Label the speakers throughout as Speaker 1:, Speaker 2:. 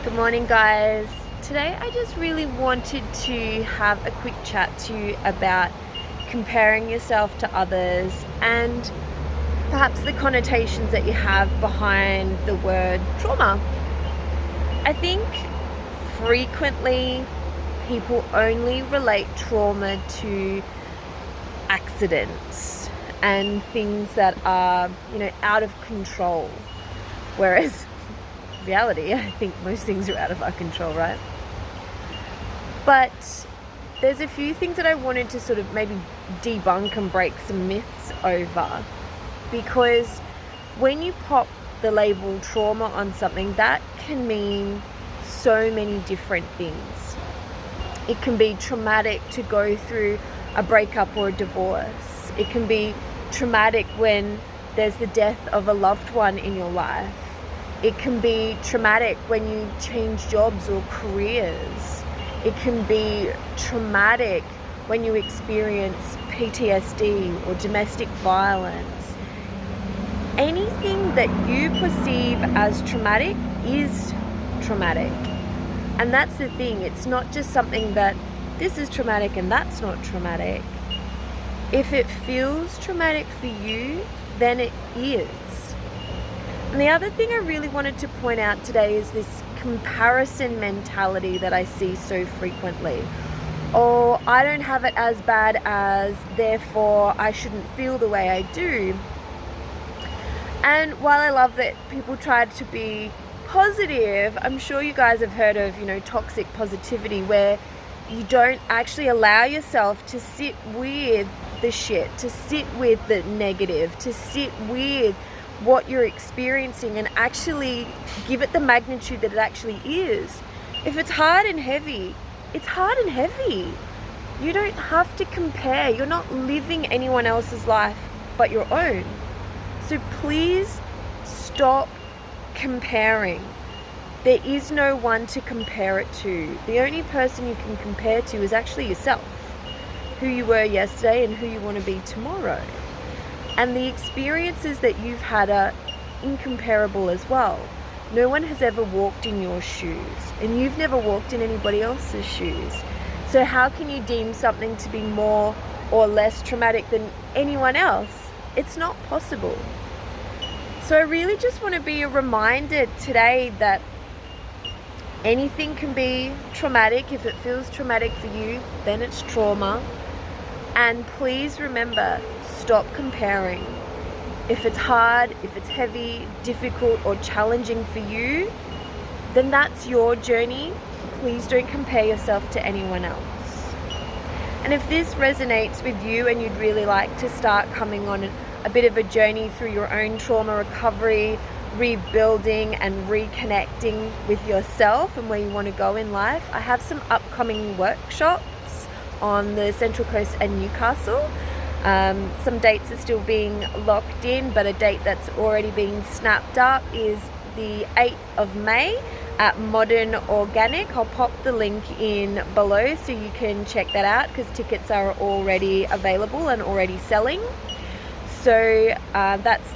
Speaker 1: Good morning, guys. Today I just really wanted to have a quick chat to you about comparing yourself to others and perhaps the connotations that you have behind the word trauma. I think frequently people only relate trauma to accidents and things that are, out of control. Whereas reality, I think most things are out of our control, right? But there's a few things that I wanted to sort of maybe debunk and break some myths over, because when you pop the label trauma on something, that can mean so many different things. It can be traumatic to go through a breakup or a divorce. It can be traumatic when there's the death of a loved one in your life. It can be traumatic when you change jobs or careers. It can be traumatic when you experience PTSD or domestic violence. Anything that you perceive as traumatic is traumatic. And that's the thing, it's not just something that this is traumatic and that's not traumatic. If it feels traumatic for you, then it is. And the other thing I really wanted to point out today is this comparison mentality that I see so frequently. Oh, I don't have it as bad as, therefore I shouldn't feel the way I do. And while I love that people try to be positive, I'm sure you guys have heard of, toxic positivity, where you don't actually allow yourself to sit with the shit, to sit with the negative, to sit with what you're experiencing and actually give it the magnitude that it actually is. If it's hard and heavy, it's hard and heavy. You don't have to compare. You're not living anyone else's life but your own. So please stop comparing. There is no one to compare it to. The only person you can compare to is actually yourself, who you were yesterday and who you want to be tomorrow. And the experiences that you've had are incomparable as well. No one has ever walked in your shoes, and you've never walked in anybody else's shoes. So how can you deem something to be more or less traumatic than anyone else? It's not possible. So I really just want to be reminded today that anything can be traumatic. If it feels traumatic for you, then it's trauma. And please remember, stop comparing. If it's hard, if it's heavy, difficult, or challenging for you, then that's your journey. Please don't compare yourself to anyone else. And if this resonates with you and you'd really like to start coming on a bit of a journey through your own trauma recovery, rebuilding and reconnecting with yourself and where you want to go in life, I have some upcoming workshops on the Central Coast and Newcastle. Some dates are still being locked in, but a date that's already been snapped up is the 8th of May at Modern Organic. I'll pop the link in below so you can check that out, because tickets are already available and already selling. So that's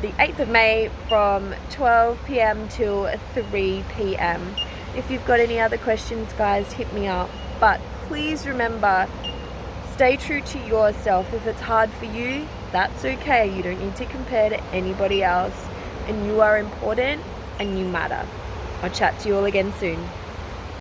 Speaker 1: the 8th of May from 12 p.m. till 3 p.m. If you've got any other questions, guys, hit me up. But please remember, stay true to yourself. If it's hard for you, that's okay. You don't need to compare to anybody else. And you are important and you matter. I'll chat to you all again soon.